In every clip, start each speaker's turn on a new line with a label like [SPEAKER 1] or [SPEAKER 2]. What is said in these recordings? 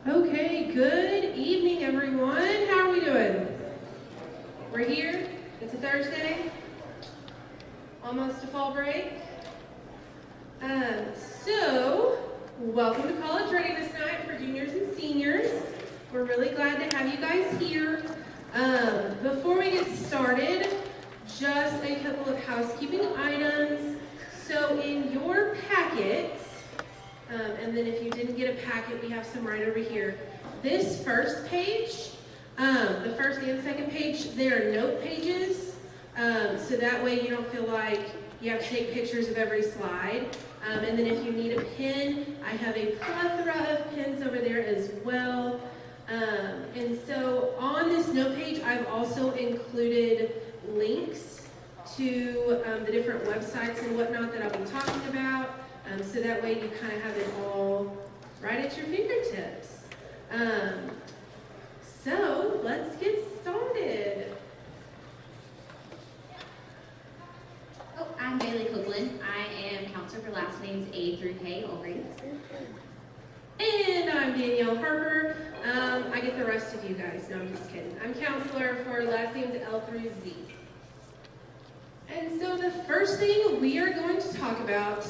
[SPEAKER 1] Okay, good evening, everyone. How are we doing? We're here. It's a Thursday. Almost a fall break. So, welcome to College Readiness Night for juniors and seniors. We're really glad to have you guys here. Before we get started, just a couple of housekeeping items. So, in your packets, and then if you didn't get a packet, we have some right over here. This first page, the first and second page, they are note pages. So that way you don't feel like you have to take pictures of every slide. And then if you need a pen, I have a plethora of pens over there as well. And so on this note page, I've also included links to the different websites and whatnot that I'll be talking about. So that way you kind of have it all right at your fingertips. So let's get started.
[SPEAKER 2] Oh, I'm Bailey Copeland. I am counselor for last names A through K, all grades.
[SPEAKER 1] And I'm Danielle Harper. I get the rest of you guys. No, I'm just kidding. I'm counselor for last names L through Z. And so the first thing we are going to talk about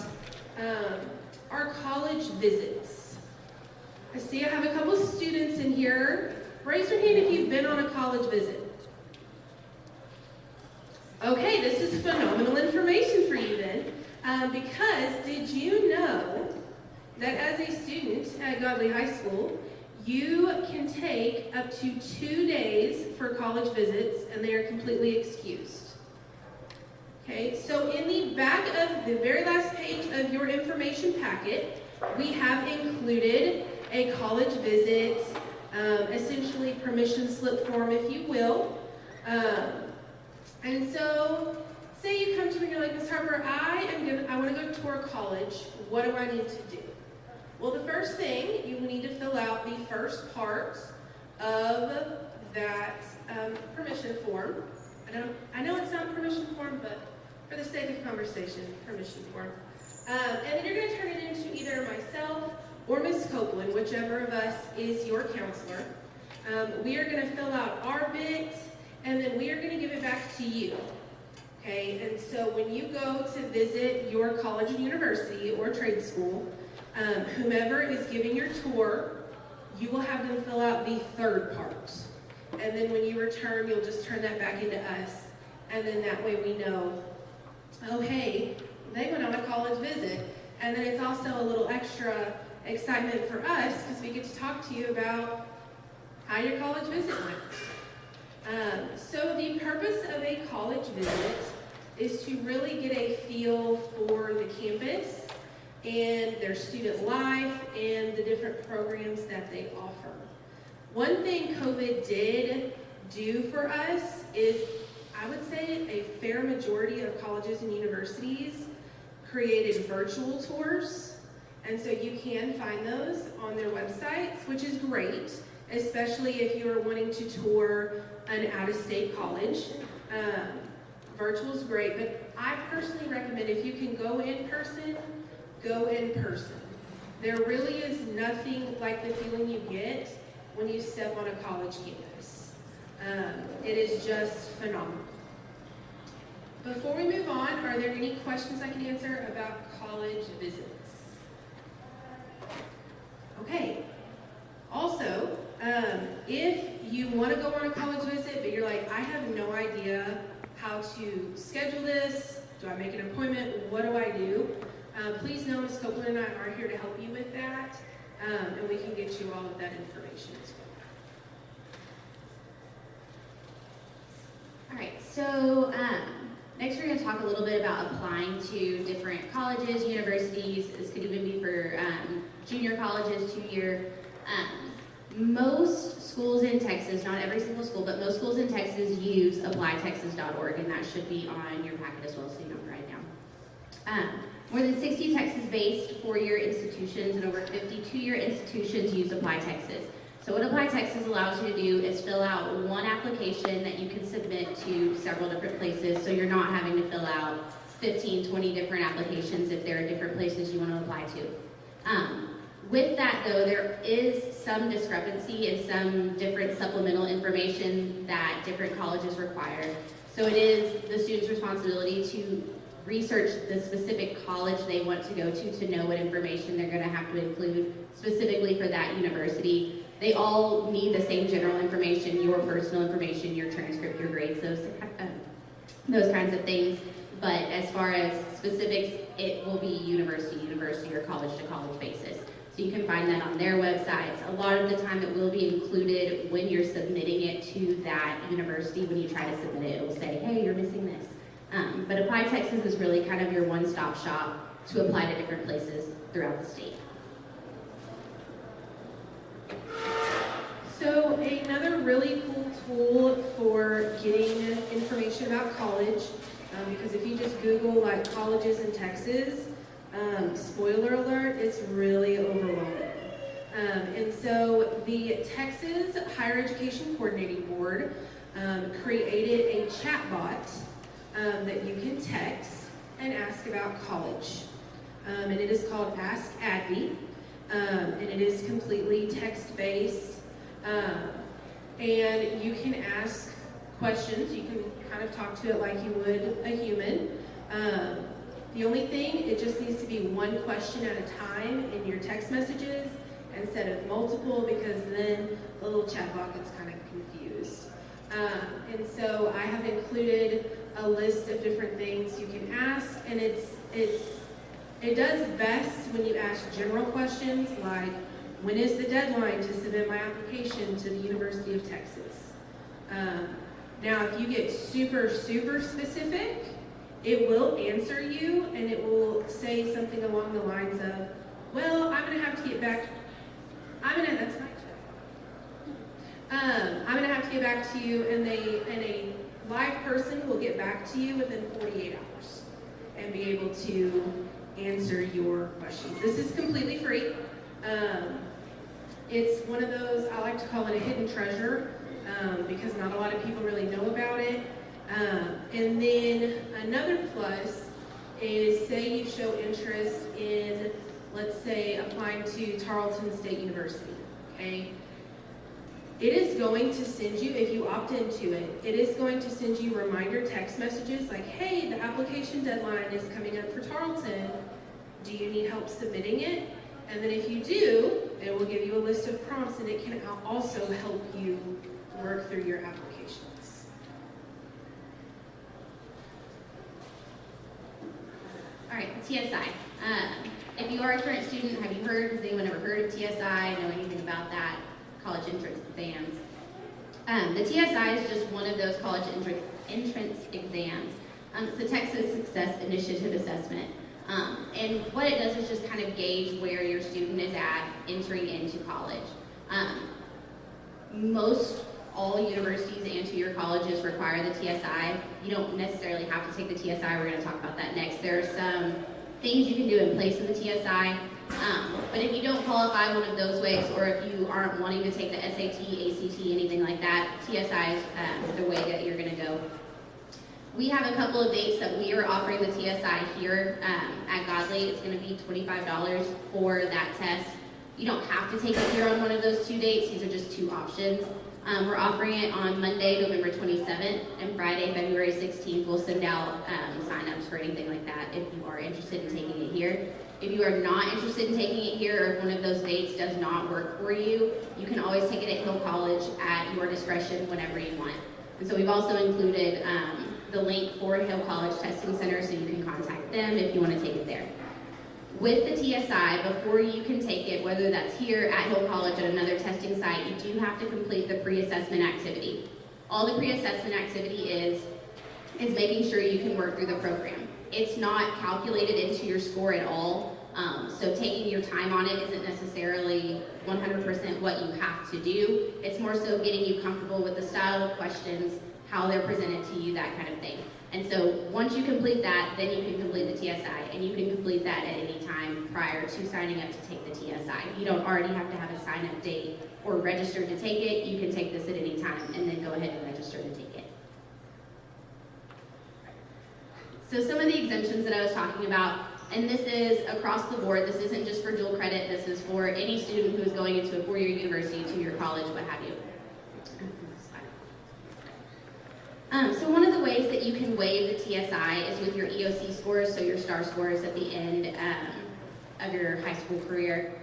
[SPEAKER 1] are college visits. I see I have a couple of students in here. Raise your hand if you've been on a college visit. Okay, this is phenomenal information for you then, because did you know that as a student at Godley High School, you can take up to 2 days for college visits, and they are completely excused. Okay, so in the back of the very last page of your information packet, we have included a college visit, essentially permission slip form, if you will. And so, say you come to me and you're like, Ms. Harper, I want to go tour college. What do I need to do? Well, the first thing, you need to fill out the first part of that permission form. I know it's not a permission form, but for the sake of conversation, permission form. And then you're going to turn it into either myself or Ms. Copeland, whichever of us is your counselor. We are going to fill out our bit, and then we are going to give it back to you. Okay, and so when you go to visit your college and university or trade school, whomever is giving your tour, you will have them fill out the third part. And then when you return, you'll just turn that back into us. And then that way we know, oh, hey, they went on a college visit. And then it's also a little extra excitement for us because we get to talk to you about how your college visit went. So the purpose of a college visit is to really get a feel for the campus and their student life and the different programs that they offer. One thing COVID did do for us is, I would say, a fair majority of colleges and universities created virtual tours, and so you can find those on their websites, which is great, especially if you are wanting to tour an out-of-state college. Virtual is great, but I personally recommend if you can go in person, go in person. There really is nothing like the feeling you get when you step on a college campus. It is just phenomenal. Before we move on, are there any questions I can answer about college visits? Okay. Also, if you want to go on a college visit, but you're like, I have no idea how to schedule this, Do I make an appointment? What do I do? Please know Ms. Copeland and I are here to help you with that, and we can get you all of that information as well.
[SPEAKER 2] All right, so next we're going to talk a little bit about applying to different colleges, universities. This could even be for junior colleges, 2-year. Most schools in Texas, not every single school, but most schools in Texas use applytexas.org, and that should be on your packet as well, so you know right now. More than 60 Texas-based 4-year institutions and over 50 2-year institutions use Apply Texas. So what Apply Texas allows you to do is fill out one application that you can submit to several different places, so you're not having to fill out 15, 20 different applications if there are different places you want to apply to. With that, though, there is some discrepancy in some different supplemental information that different colleges require. So it is the student's responsibility to research the specific college they want to go to know what information they're going to have to include specifically for that university. They all need the same general information, your personal information, your transcript, your grades, those kinds of things. But as far as specifics, it will be university or college-to-college basis. So you can find that on their websites. A lot of the time it will be included when you're submitting it to that university. When you try to submit it, it will say, hey, you're missing this. But Apply Texas is really kind of your one-stop shop to apply to different places throughout the state.
[SPEAKER 1] So another really cool tool for getting information about college, because if you just Google like colleges in Texas, spoiler alert, it's really overwhelming. And so the Texas Higher Education Coordinating Board created a chatbot that you can text and ask about college. And it is called Ask ADVi, and it is completely text-based. And you can ask questions. You can kind of talk to it like you would a human. The only thing, it just needs to be one question at a time in your text messages instead of multiple, because then the little chatbot gets kind of confused. And so I have included a list of different things you can ask, and it does best when you ask general questions like, when is the deadline to submit my application to the University of Texas? Now, if you get super, super specific, it will answer you, and it will say something along the lines of, well, I'm going to have to get back, that's my check. I'm going to have to get back to you, and a live person will get back to you within 48 hours and be able to answer your questions. This is completely free. It's one of those, I like to call it a hidden treasure, because not a lot of people really know about it. And then another plus is, say you show interest in, let's say, applying to Tarleton State University, okay? It is going to send you, if you opt into it, it is going to send you reminder text messages like, hey, the application deadline is coming up for Tarleton. Do you need help submitting it? And then if you do, it will give you a list of prompts, and it can also help you work through your applications.
[SPEAKER 2] All right, TSI. If you are a current student, have you heard, has anyone ever heard of TSI, know anything about that? College entrance exams. The TSI is just one of those college entrance exams. It's the Texas Success Initiative Assessment. And what it does is just kind of gauge where your student is at entering into college. Most all universities and 2-year colleges require the TSI. You don't necessarily have to take the TSI. We're going to talk about that next. There are some things you can do in place of the TSI. But if you don't qualify one of those ways, or if you aren't wanting to take the SAT, ACT, anything like that, TSI is the way that you're going to go. We have a couple of dates that we are offering the TSI here at Godley. It's going to be $25 for that test. You don't have to take it here on one of those 2 dates. These are just 2 options. We're offering it on Monday, November 27th, and Friday, February 16th. We'll send out sign-ups for anything like that if you are interested in taking it here. If you are not interested in taking it here, or if one of those dates does not work for you, you can always take it at Hill College at your discretion whenever you want. And so we've also included the link for Hill College Testing Center so you can contact them if you want to take it there. With the TSI, before you can take it, whether that's here at Hill College at another testing site, you do have to complete the pre-assessment activity. All the pre-assessment activity is making sure you can work through the program. It's not calculated into your score at all, so taking your time on it isn't necessarily 100% what you have to do. It's more so getting you comfortable with the style of questions, how they're presented to you, that kind of thing. And so once you complete that, then you can complete the TSI, and you can complete that at any time prior to signing up to take the TSI. You don't already have to have a sign-up date or register to take it. You can take this at any time and then go ahead and register to take it. So some of the exemptions that I was talking about, and this is across the board. This isn't just for dual credit. This is for any student who is going into a four-year university, two-year college, what have you. So one of the ways that you can waive the TSI is with your EOC scores, so your STAR scores at the end of your high school career.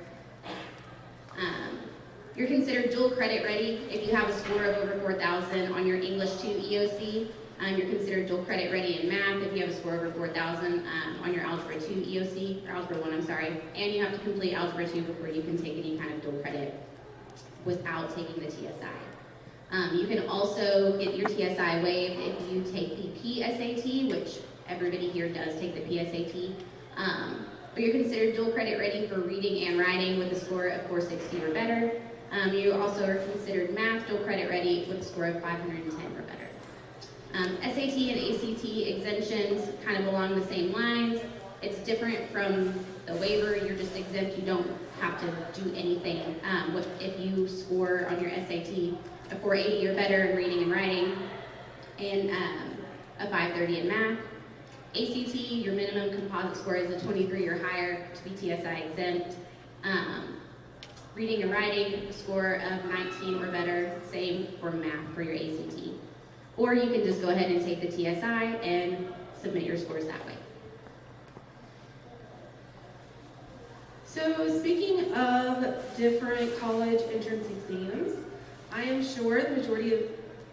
[SPEAKER 2] You're considered dual credit ready if you have a score of over 4,000 on your English 2 EOC. You're considered dual credit ready in math if you have a score over 4,000 on your Algebra 2 EOC, or Algebra 1, I'm sorry. And you have to complete Algebra 2 before you can take any kind of dual credit without taking the TSI. You can also get your TSI waived if you take the PSAT, which everybody here does take the PSAT. But you're considered dual credit ready for reading and writing with a score of 460 or better. You also are considered math dual credit ready with a score of 510 or better. SAT and ACT exemptions kind of along the same lines. It's different from the waiver. You're just exempt. You don't have to do anything. If you score on your SAT a 480 or better in reading and writing, and a 530 in math. ACT, your minimum composite score is a 23 or higher to be TSI exempt. Reading and writing, a score of 19 or better, same for math for your ACT. Or you can just go ahead and take the TSI and submit your scores that way.
[SPEAKER 1] So speaking of different college entrance exams, I am sure the majority of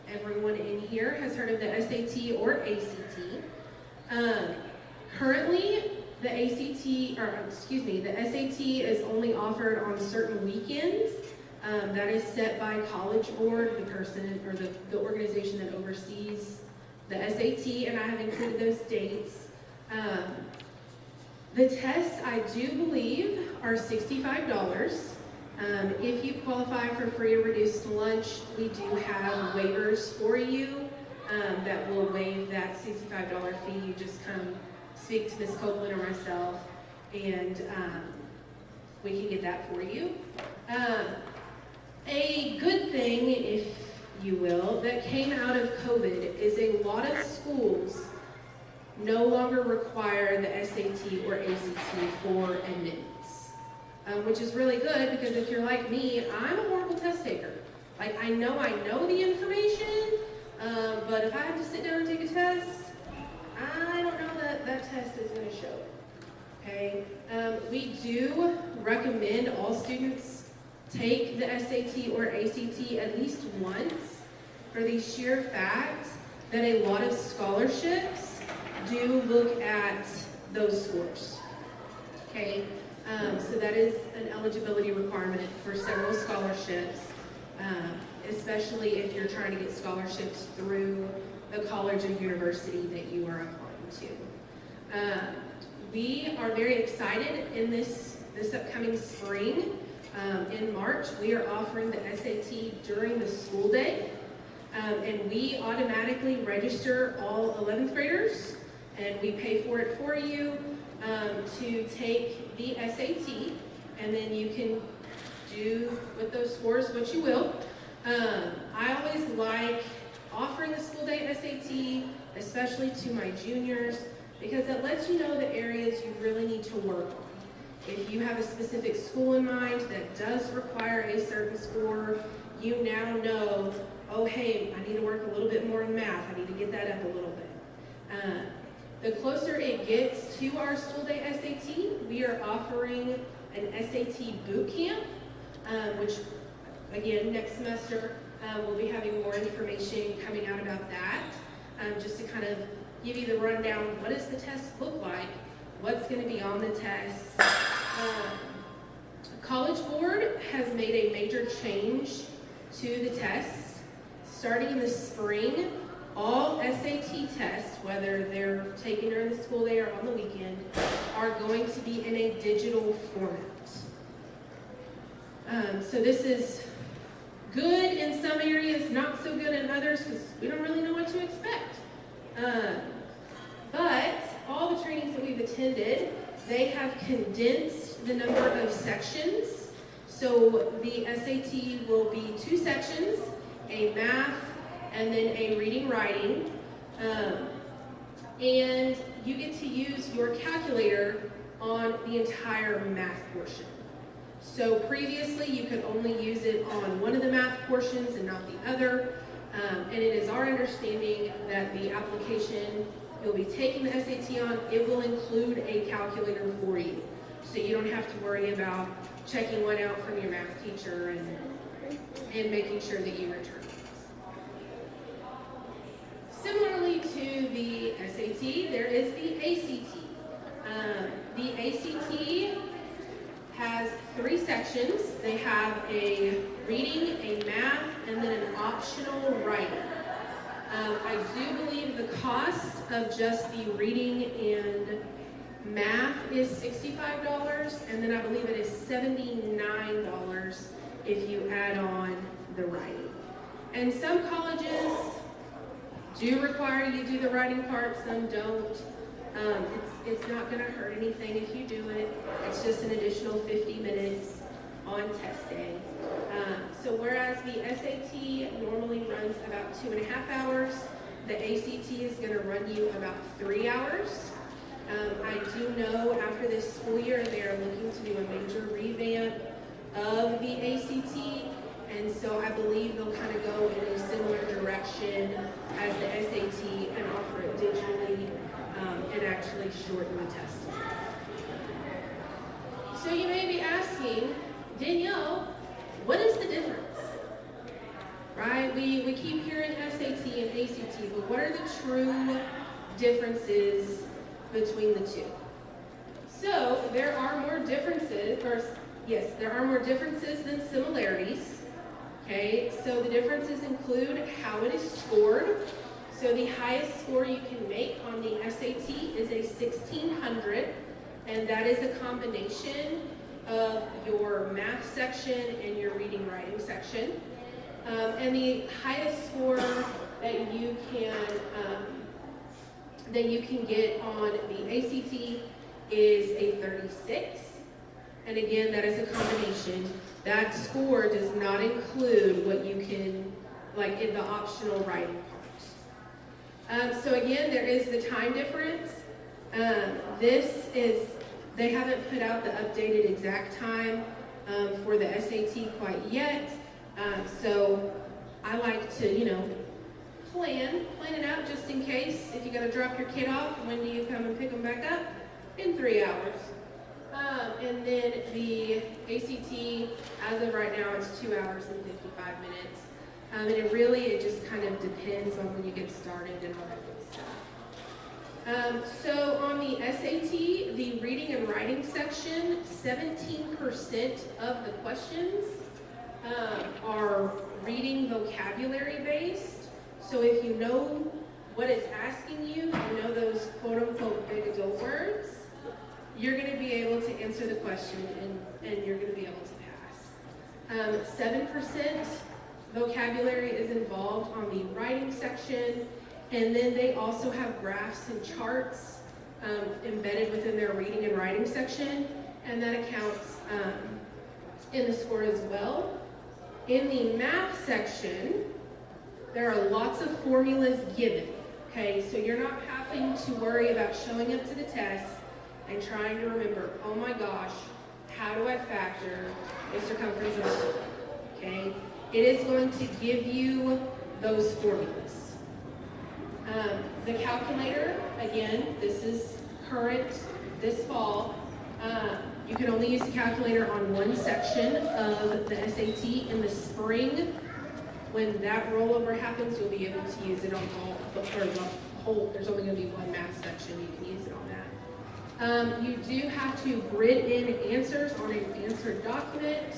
[SPEAKER 1] everyone in here has heard of the SAT or ACT. Currently, the SAT is only offered on certain weekends. That is set by College Board, the person or the organization that oversees the SAT, and I have included those dates. The tests, I do believe, are $65. If you qualify for free or reduced lunch, we do have waivers for you that will waive that $65 fee. You just come speak to Ms. Copeland or myself, and we can get that for you. A good thing, if you will, that came out of COVID is a lot of schools no longer require the SAT or ACT for admittance. Which is really good, because if you're like me, I'm a horrible test taker. Like, I know the information, but if I have to sit down and take a test, I don't know that test is going to show. Okay? We do recommend all students take the SAT or ACT at least once, for the sheer fact that a lot of scholarships do look at those scores. Okay? So that is an eligibility requirement for several scholarships, especially if you're trying to get scholarships through the college or university that you are applying to. We are very excited in this upcoming spring. In March, we are offering the SAT during the school day, and we automatically register all 11th graders, and we pay for it for you. To take the SAT, and then you can do with those scores what you will. I always like offering the school day SAT, especially to my juniors, because it lets you know the areas you really need to work on. If you have a specific school in mind that does require a certain score, you now know, oh hey, I need to work a little bit more in math, I need to get that up a little bit. The closer it gets to our school day SAT, we are offering an SAT boot camp, which, again, next semester we'll be having more information coming out about that. just to kind of give you the rundown. What does the test look like? What's going to be on the test? College Board has made a major change to the test. Starting in the spring, all SAT tests, whether they're taken during the school day or on the weekend, are going to be in a digital format. So this is good in some areas, not so good in others, because we don't really know what to expect. But all the trainings that we've attended, they have condensed the number of sections. So the SAT will be 2 sections, a math and then a reading writing. And you get to use your calculator on the entire math portion. So previously you could only use it on one of the math portions and not the other. And it is our understanding that the application you'll be taking the SAT on, it will include a calculator for you. So you don't have to worry about checking one out from your math teacher and making sure that you return it. Similarly to the SAT, there is the ACT. The ACT has 3 sections. They have a reading, a math, and then an optional writing. I do believe the cost of just the reading and math is $65, and then I believe it is $79 if you add on the writing. And some colleges do require you to do the writing part, some don't. It's not going to hurt anything if you do it. It's just an additional 50 minutes on test day. So whereas the SAT normally runs about 2.5 hours, the ACT is going to run you about 3 hours. I do know after this school year they are looking to do a major revamp of the ACT, and so I believe they'll kind of go in a similar direction as the SAT and offer it digitally and actually shorten the test. So you may be asking, Danielle, what is the difference? Right? We keep hearing SAT and ACT, but what are the true differences between the two? So there are more differences, there are more differences than similarities. Okay, so the differences include how it is scored. So the highest score you can make on the SAT is a 1600, and that is a combination of your math section and your reading writing section. And the highest score that you can get on the ACT is a 36. And again, that is a combination. That score does not include what you can, like in the optional writing part. So again, there is the time difference. They haven't put out the updated exact time for the SAT quite yet. So I like to, plan it out just in case. If you got to drop your kid off, when do you come and pick them back up? In 3 hours. And then the ACT, as of right now, it's 2 hours and 55 minutes. And it just kind of depends on when you get started and all that good stuff. So on the SAT, the reading and writing section, 17% of the questions are reading vocabulary based. So if you know what it's asking you, you know those quote-unquote big adult words, you're going to be able to answer the question and you're going to be able to pass. 7% vocabulary is involved on the writing section, and then they also have graphs and charts embedded within their reading and writing section, and that accounts in the score as well. In the math section, there are lots of formulas given, okay? So you're not having to worry about showing up to the test and trying to remember, oh my gosh, how do I factor the circumference of a circle, okay? It is going to give you those formulas. The calculator, again, this is current this fall. You can only use the calculator on one section of the SAT. In the spring, When that rollover happens, you'll be able to use it on there's only going to be one math section, you can use it on that. You do have to grid in answers on an answered document.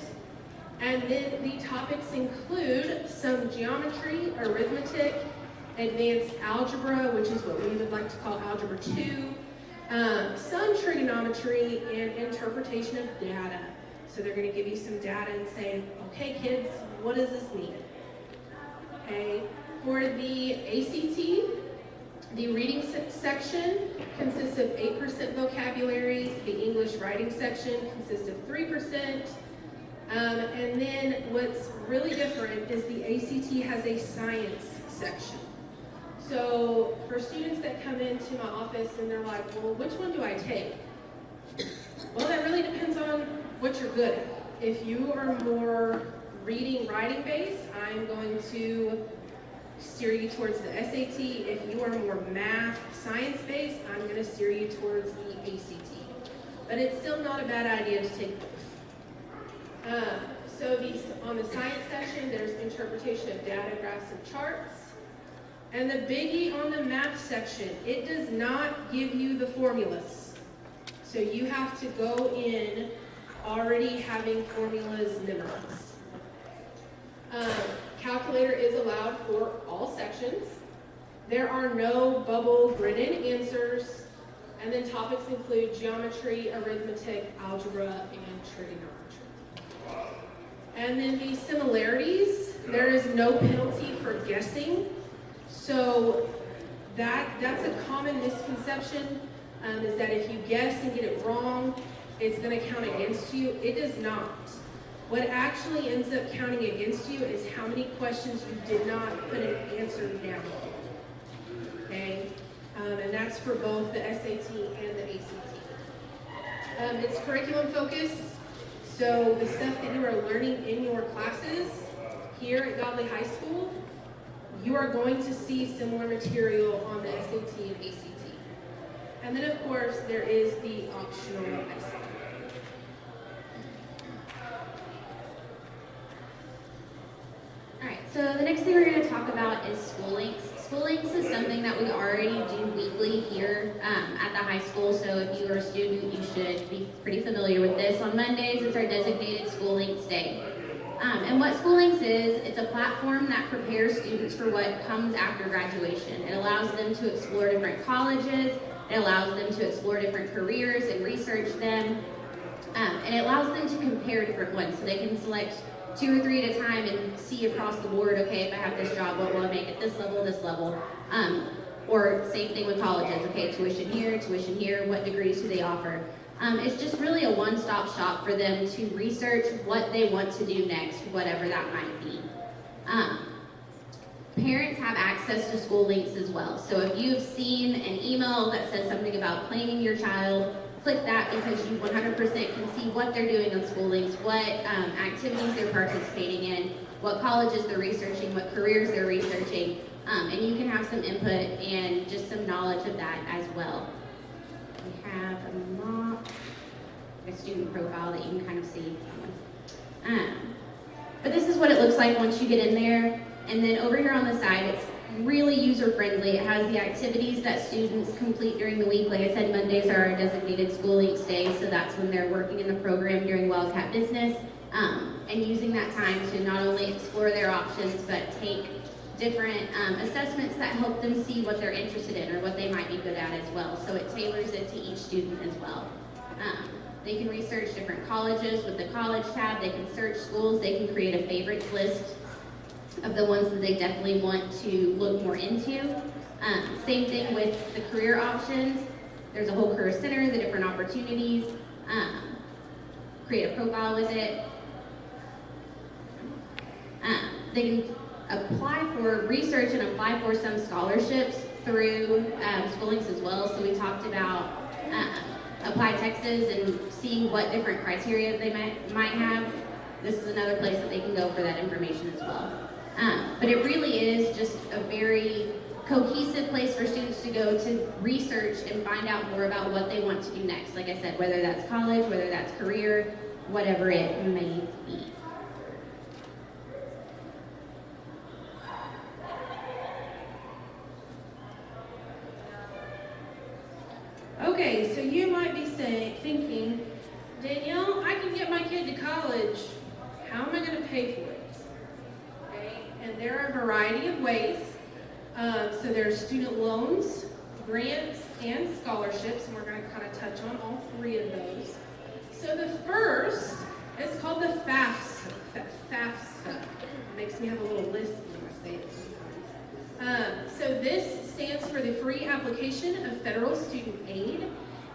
[SPEAKER 1] And then the topics include some geometry, arithmetic, advanced algebra, which is what we would like to call Algebra 2, some trigonometry, and interpretation of data. So they're going to give you some data and say, okay, kids, what does this mean? Okay. For the ACT, the reading section consists of 8% vocabulary. The English writing section consists of 3%. And then what's really different is the ACT has a science section. So for students that come into my office and they're like, well, which one do I take? Well, that really depends on what you're good at. If you are more reading, writing based, I'm going to steer you towards the SAT. If you are more math, science based, I'm going to steer you towards the ACT. But it's still not a bad idea to take both. On the science section, there's interpretation of data, graphs, and charts. And the biggie on the math section, it does not give you the formulas. So you have to go in already having formulas memorized. Calculator is allowed for all sections. There are no bubble grid-in answers. And then topics include geometry, arithmetic, algebra, and trigonometry. And then the similarities, there is no penalty for guessing. So that's a common misconception, is that if you guess and get it wrong, it's going to count against you. It does not. What actually ends up counting against you is how many questions you did not put an answer down. Okay? And that's for both the SAT and the ACT. It's curriculum focused. So the stuff that you are learning in your classes here at Godley High School, you are going to see similar material on the SAT and ACT. And then, of course, there is the optional essay.
[SPEAKER 2] All right, so the next thing we're going to talk about is Schoolinks. Schoolinks is something that we already do weekly here at the high school, so if you are a student, you should be pretty familiar with this. On Mondays, it's our designated Schoolinks Day. And what Schoolinks is, it's a platform that prepares students for what comes after graduation. It allows them to explore different colleges, it allows them to explore different careers and research them, and it allows them to compare different ones, so they can select 2 or 3 at a time and see across the board, okay, if I have this job, what will I make at this level, or same thing with colleges, okay, tuition here, what degrees do they offer? It's just really a one-stop shop for them to research what they want to do next, whatever that might be. Parents have access to Schoolinks as well, so if you've seen an email that says something about planning your child, click that because you 100% can see what they're doing on Schoolinks, what activities they're participating in, what colleges they're researching, what careers they're researching, and you can have some input and just some knowledge of that as well. We have a student profile that you can kind of see. But this is what it looks like once you get in there, and then over here on the side, it's really user-friendly. It has the activities that students complete during the week. Like I said, Mondays are our designated Schoolinks Day, so that's when they're working in the program during Wildcat Business, and using that time to not only explore their options, but take different assessments that help them see what they're interested in or what they might be good at as well. So it tailors it to each student as well. They can research different colleges with the college tab. They can search schools. They can create a favorites list of the ones that they definitely want to look more into. Same thing with the career options. There's a whole career center, the different opportunities. Create a profile with it. They can apply for research and apply for some scholarships through Schoolinks as well. So we talked about Apply Texas and seeing what different criteria they might have. This is another place that they can go for that information as well. But it really is just a very cohesive place for students to go to research and find out more about what they want to do next. Like I said, whether that's college, whether that's career, whatever it may be.
[SPEAKER 1] thinking, Danielle, I can get my kid to college. How am I going to pay for it? Okay, and there are a variety of ways. So there's student loans, grants, and scholarships, and we're going to kind of touch on all three of those. So the first is called the FAFSA. FAFSA. It makes me have a little list when I say it sometimes. So this stands for the Free Application of Federal Student Aid,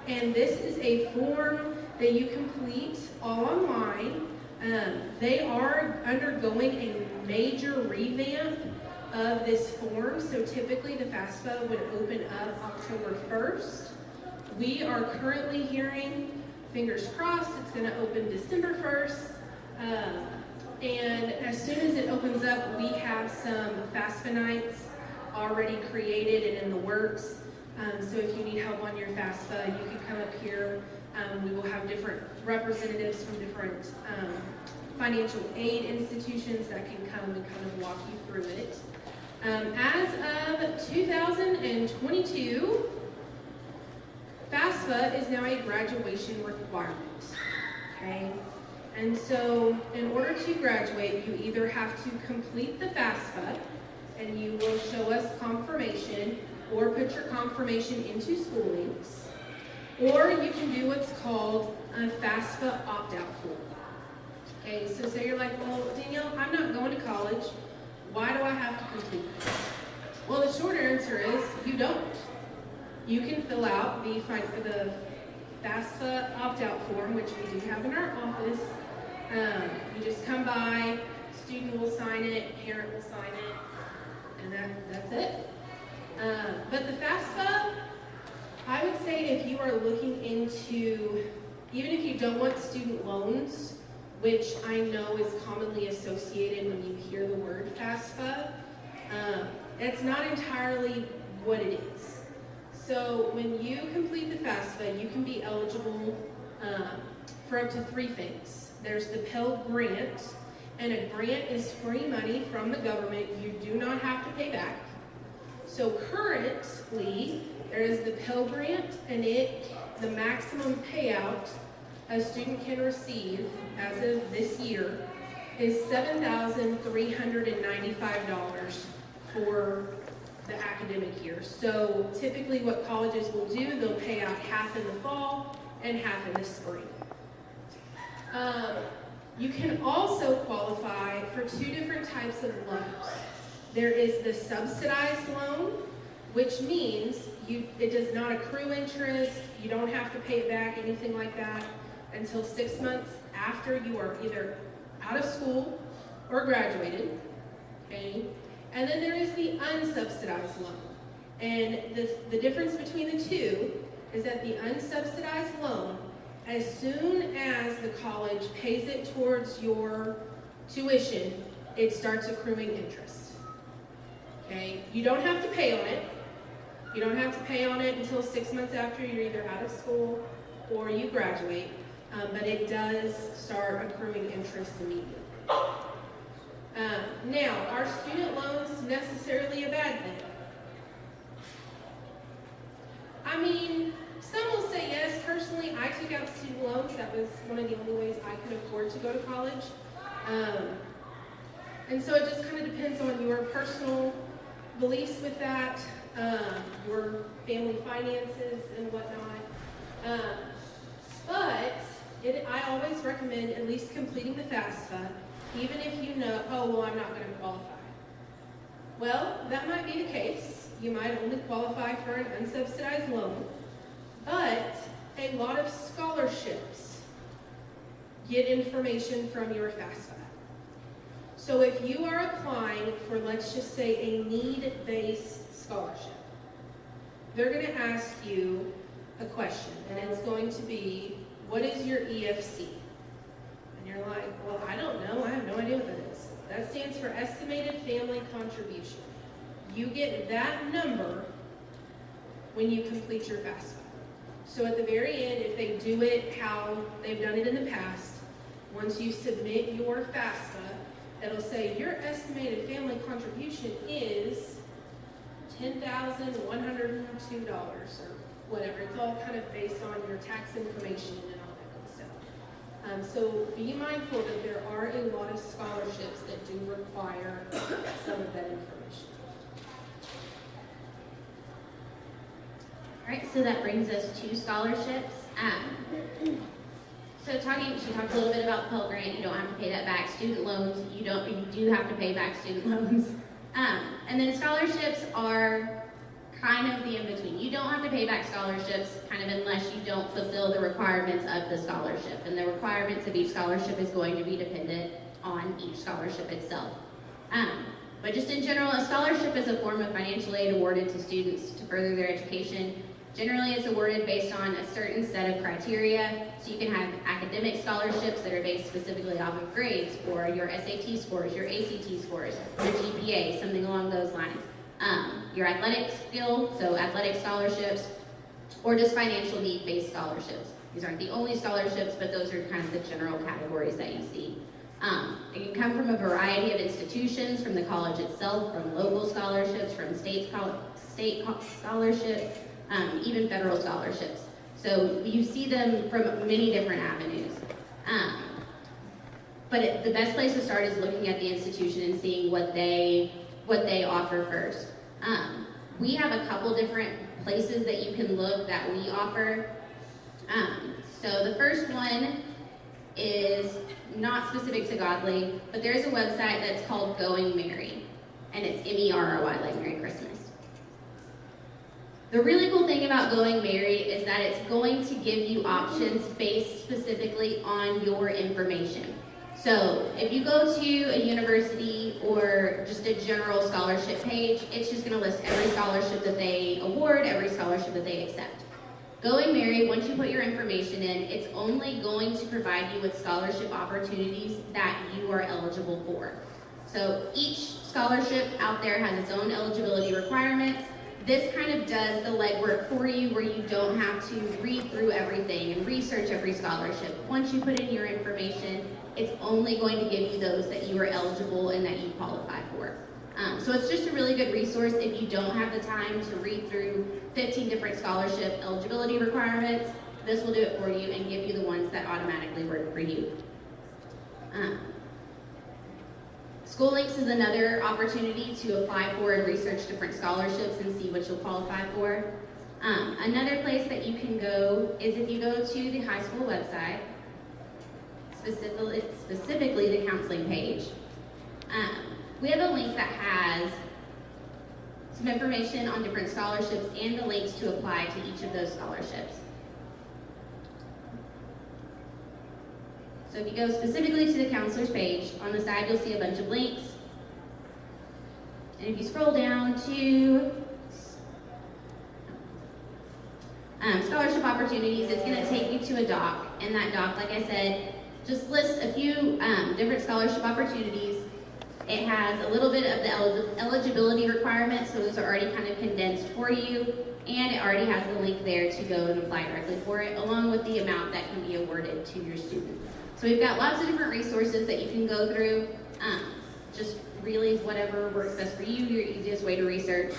[SPEAKER 1] and this is a form that you complete all online. They are undergoing a major revamp of this form, so typically the FAFSA would open up October 1st. We are currently hearing, fingers crossed, it's going to open December 1st. And as soon as it opens up, we have some FAFSA nights already created and in the works. So if you need help on your FAFSA, you can come up here. We will have different representatives from different financial aid institutions that can come and kind of walk you through it. As of 2022, FAFSA is now a graduation requirement, okay? And so in order to graduate, you either have to complete the FAFSA, and you will show us confirmation, or put your confirmation into Schoolinks, or you can do what's called a FAFSA opt-out form. Okay, so say you're like, well, Danielle, I'm not going to college. Why do I have to complete this? Well, the short answer is you don't. You can fill out the FAFSA opt-out form, which we do have in our office. You just come by, student will sign it, parent will sign it, and that's it. But the FAFSA, I would say if you are looking into, even if you don't want student loans, which I know is commonly associated when you hear the word FAFSA, it's not entirely what it is. So when you complete the FAFSA, you can be eligible for up to 3 things. There's the Pell Grant, and a grant is free money from the government you do not have to pay back. So currently, there is the Pell Grant, and the maximum payout a student can receive as of this year is $7,395 for the academic year. So typically what colleges will do, they'll pay out half in the fall and half in the spring. You can also qualify for 2 different types of loans. There is the subsidized loan, which means it does not accrue interest, you don't have to pay it back, anything like that, until 6 months after you are either out of school or graduated, okay? And then there is the unsubsidized loan. And the difference between the two is that the unsubsidized loan, as soon as the college pays it towards your tuition, it starts accruing interest, okay? You don't have to pay on it. You don't have to pay on it until 6 months after you're either out of school or you graduate. But it does start accruing interest immediately. Now, are student loans necessarily a bad thing? I mean, some will say yes. Personally, I took out student loans. That was one of the only ways I could afford to go to college. And so it just kind of depends on your personal beliefs with that, your family finances and whatnot. But I always recommend at least completing the FAFSA, even if you know, oh, well, I'm not going to qualify. Well, that might be the case. You might only qualify for an unsubsidized loan, but a lot of scholarships get information from your FAFSA. So if you are applying for, let's just say, a need-based scholarship, they're going to ask you a question, and it's going to be, what is your EFC? And you're like, well, I don't know. I have no idea what that is. That stands for Estimated Family Contribution. You get that number when you complete your FAFSA. So at the very end, if they do it how they've done it in the past, once you submit your FAFSA, it'll say your estimated family contribution is $10,102 or whatever. It's all kind of based on your tax information and all that good stuff. So be mindful that there are a lot of scholarships that do require some of that information.
[SPEAKER 2] All right, so that brings us to scholarships. So she talked a little bit about Pell Grant. You don't have to pay that back. Student loans, you do have to pay back student loans. And then scholarships are kind of the in-between. You don't have to pay back scholarships kind of unless you don't fulfill the requirements of the scholarship. And the requirements of each scholarship is going to be dependent on each scholarship itself. But just in general, a scholarship is a form of financial aid awarded to students to further their education. Generally, it's awarded based on a certain set of criteria. So you can have academic scholarships that are based specifically off of grades, or your SAT scores, your ACT scores, your GPA, something along those lines. Your athletic skill, so athletic scholarships, or just financial need-based scholarships. These aren't the only scholarships, but those are kind of the general categories that you see. It can come from a variety of institutions, from the college itself, from local scholarships, from state scholarships, even federal scholarships. So you see them from many different avenues. But the best place to start is looking at the institution and seeing what they offer first. We have a couple different places that you can look that we offer. So the first one is not specific to Godley, but there's a website that's called Going Merry, and it's MERRY, like Merry Christmas. The really cool thing about Going Merry is that it's going to give you options based specifically on your information. So if you go to a university or just a general scholarship page, it's just going to list every scholarship that they award, every scholarship that they accept. Going Merry, once you put your information in, it's only going to provide you with scholarship opportunities that you are eligible for. So each scholarship out there has its own eligibility requirements. This kind of does the legwork for you, where you don't have to read through everything and research every scholarship. Once you put in your information, it's only going to give you those that you are eligible and that you qualify for. So it's just a really good resource if you don't have the time to read through 15 different scholarship eligibility requirements. This will do it for you and give you the ones that automatically work for you. Schoolinks is another opportunity to apply for and research different scholarships and see what you'll qualify for. Another place that you can go is if you go to the high school website, specifically the counseling page. We have a link that has some information on different scholarships and the links to apply to each of those scholarships. So if you go specifically to the counselor's page, on the side you'll see a bunch of links. And if you scroll down to scholarship opportunities, it's going to take you to a doc. And that doc, like I said, just lists a few different scholarship opportunities. It has a little bit of the eligibility requirements, so those are already kind of condensed for you, and it already has the link there to go and apply directly for it, along with the amount that can be awarded to your student. So we've got lots of different resources that you can go through, just really whatever works best for you, your easiest way to research.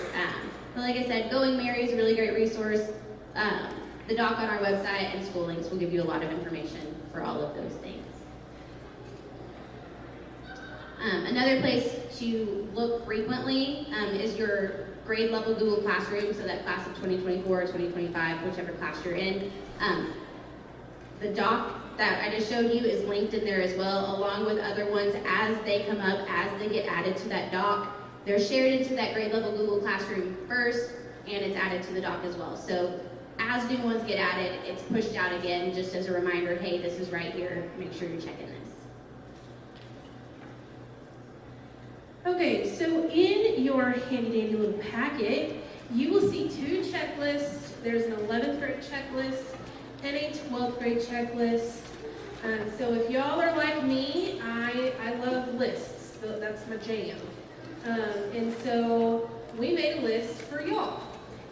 [SPEAKER 2] But like I said, Going Merry is a really great resource. The doc on our website and Schoolinks will give you a lot of information for all of those things. Another place to look frequently is your grade level Google Classroom, so that class of 2024 or 2025, whichever class you're in. The doc that I just showed you is linked in there as well, along with other ones as they come up, as they get added to that doc. They're shared into that grade level Google Classroom first, and it's added to the doc as well. So as new ones get added, it's pushed out again just as a reminder, hey, this is right here, make sure you're checking this.
[SPEAKER 1] Okay, so in your handy-dandy little packet, you will see two checklists. There's an 11th grade checklist and a 12th grade checklist. So if y'all are like me, I love lists. So that's my jam. And so we made a list for y'all.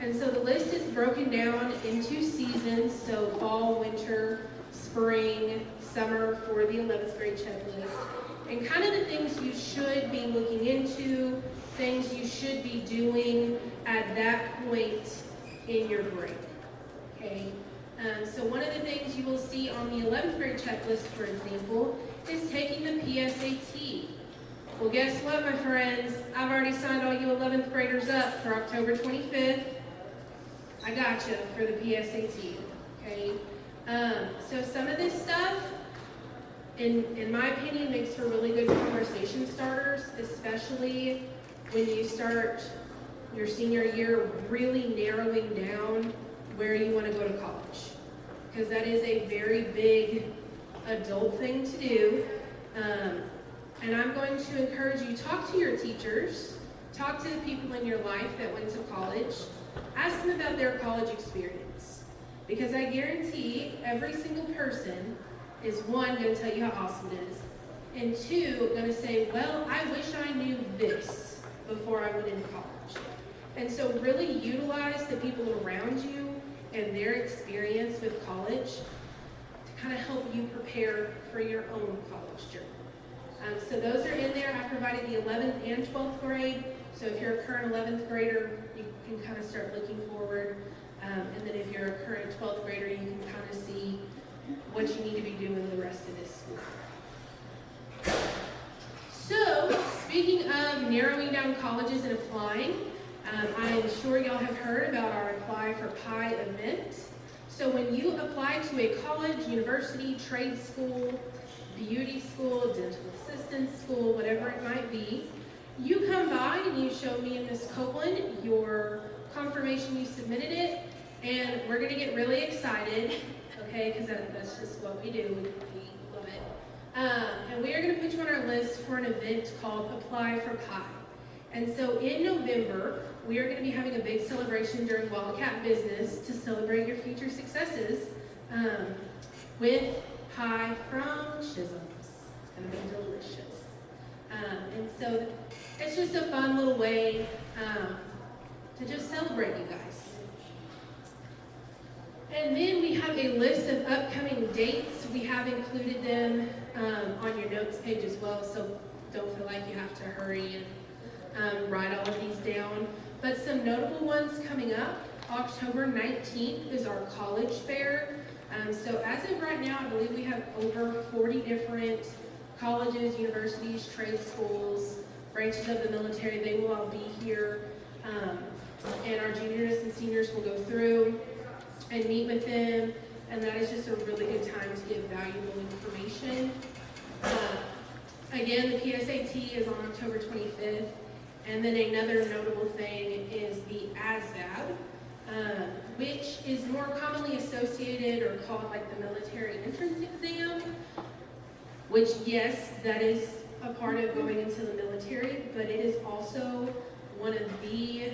[SPEAKER 1] And so the list is broken down into seasons, so fall, winter, spring, summer for the 11th grade checklist. And kind of the things you should be looking into, things you should be doing at that point in your grade. okay? So one of the things you will see on the 11th grade checklist, for example, is taking the PSAT. Well, guess what, my friends? I've already signed all you 11th graders up for October 25th. I got you for the PSAT, okay? So some of this stuff, in my opinion, makes for really good conversation starters, especially when you start your senior year really narrowing down where you want to go to college. Because that is a very big adult thing to do. And I'm going to encourage you, talk to your teachers, talk to the people in your life that went to college, ask them about their college experience. Because I guarantee every single person is, one, going to tell you how awesome it is, and two, going to say, well, I wish I knew this before I went into college. And so really utilize the people around you and their experience with college to kind of help you prepare for your own college journey. So those are in there. I provided the 11th and 12th grade. So if you're a current 11th grader, you can kind of start looking forward. And then if you're a current 12th grader, you can kind of see what you need to be doing the rest of this school. So speaking of narrowing down colleges and applying, I am sure y'all have heard about our Apply for Pi event. So when you apply to a college, university, trade school, beauty school, dental assistant school, whatever it might be, you come by and you show me and Ms. Copeland your confirmation you submitted it, and we're going to get really excited, okay, because that's just what we do. We love it. And we are going to put you on our list for an event called Apply for Pi. And so in November, we are going to be having a big celebration during Wildcat Business to celebrate your future successes with pie from Chisholm's. It's going to be delicious. And so it's just a fun little way to just celebrate you guys. And then we have a list of upcoming dates. We have included them on your notes page as well, so don't feel like you have to hurry and write all of these down. But some notable ones coming up. October 19th is our college fair. So as of right now, I believe we have over 40 different colleges, universities, trade schools, branches of the military. They will all be here. And our juniors and seniors will go through and meet with them. And that is just a really good time to get valuable information. Again, the PSAT is on October 25th. And then another notable thing is the ADVi, which is more commonly associated or called like the military entrance exam, which, yes, that is a part of going into the military, but it is also one of the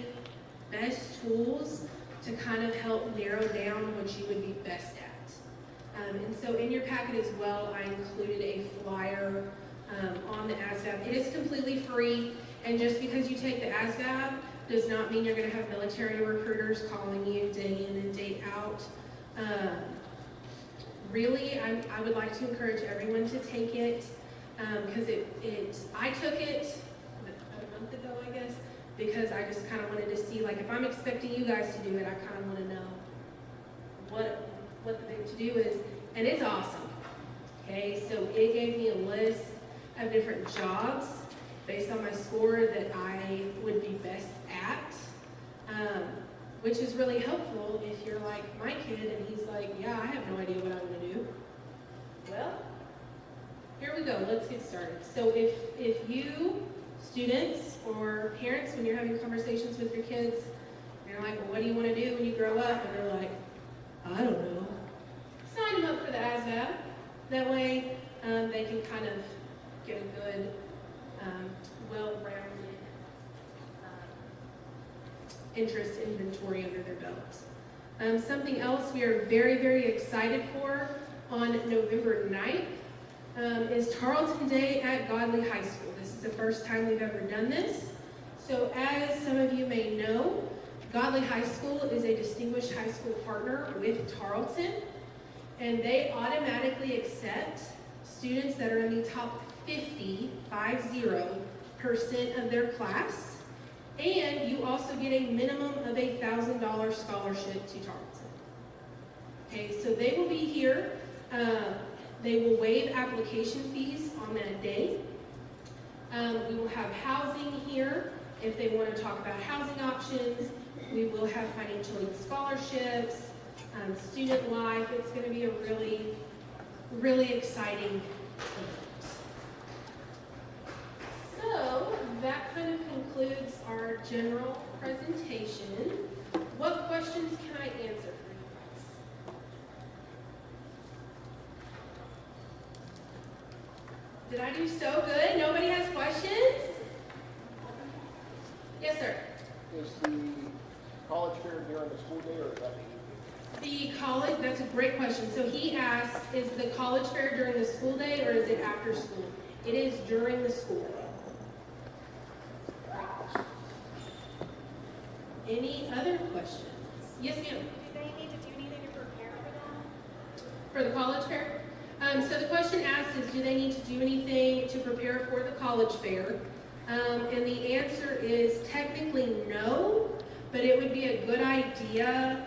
[SPEAKER 1] best tools to kind of help narrow down what you would be best at. And so in your packet as well, I included a flyer on the ADVi. It is completely free, and just because you take the ADVi does not mean you're going to have military recruiters calling you day in and day out. Really, I would like to encourage everyone to take it because I took it a month ago, I guess, because I just kind of wanted to see, like, if I'm expecting you guys to do it, I kind of want to know what the thing to do is, and it's awesome. Okay, so it gave me a list of different jobs based on my score that I would be best at, which is really helpful if you're like my kid and he's like, yeah, I have no idea what I'm going to do. Well, here we go. Let's get started. So if you, students or parents, when you're having conversations with your kids, and you're like, well, what do you want to do when you grow up? And they're like, I don't know. Sign them up for the ADVi. That way they can kind of get a good, well-rounded interest inventory under their belt. Something else we are very, very excited for on November 9th is Tarleton Day at Godley High School. This is the first time we've ever done this. So as some of you may know, Godley High School is a distinguished high school partner with Tarleton, and they automatically accept students that are in the top 50% of their class. And you also get a minimum of $1,000 scholarship to Tarleton. Okay, so they will be here. They will waive application fees on that day. We will have housing here if they want to talk about housing options. We will have financial aid scholarships, student life. It's going to be a really, really exciting event. So that kind of concludes our general presentation. What questions can I answer for you guys? Did I do so good? Nobody has questions? Yes, sir.
[SPEAKER 3] Is the college fair during the school day or is that the evening?
[SPEAKER 1] The college, that's a great question. So he asked, is the college fair during the school day or is it after school? It is during the school day. Any other questions? Yes, ma'am.
[SPEAKER 4] Do they need to do anything to prepare for that?
[SPEAKER 1] For the college fair? So the question asked is, do they need to do anything to prepare for the college fair? And the answer is technically no, but it would be a good idea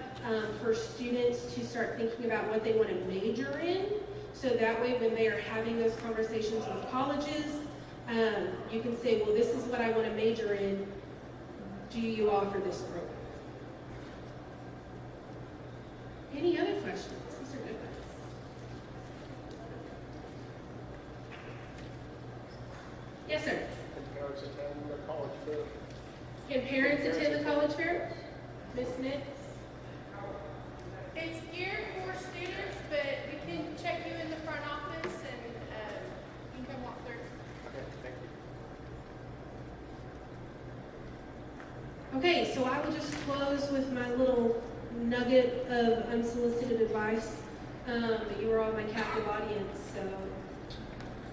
[SPEAKER 1] for students to start thinking about what they want to major in. So that way when they are having those conversations with colleges, you can say, well, this is what I want to major in. Do you offer this program? Any other questions? These are good ones. Yes, sir.
[SPEAKER 3] Can parents attend the college fair?
[SPEAKER 1] Can parents attend the college fair? Ms. Nix?
[SPEAKER 4] It's geared for students, but we can check you in the front office and you can come walk through.
[SPEAKER 3] Okay, thank you.
[SPEAKER 1] Okay, so I will just close with my little nugget of unsolicited advice. But you are all my captive audience, so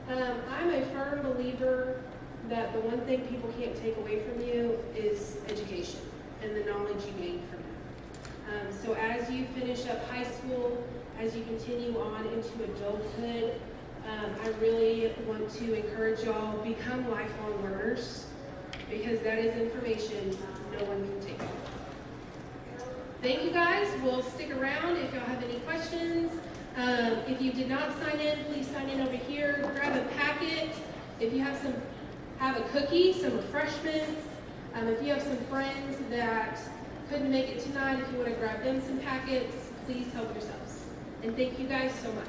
[SPEAKER 1] I'm a firm believer that the one thing people can't take away from you is education and the knowledge you gain from it. So as you finish up high school, as you continue on into adulthood, I really want to encourage y'all, become lifelong learners, because that is information no one can take away. Thank you guys. We'll stick around if y'all have any questions. If you did not sign in, please sign in over here. Grab a packet. If you have a cookie, some refreshments. If you have some friends that couldn't make it tonight, if you want to grab them some packets, please help yourselves. And thank you guys so much.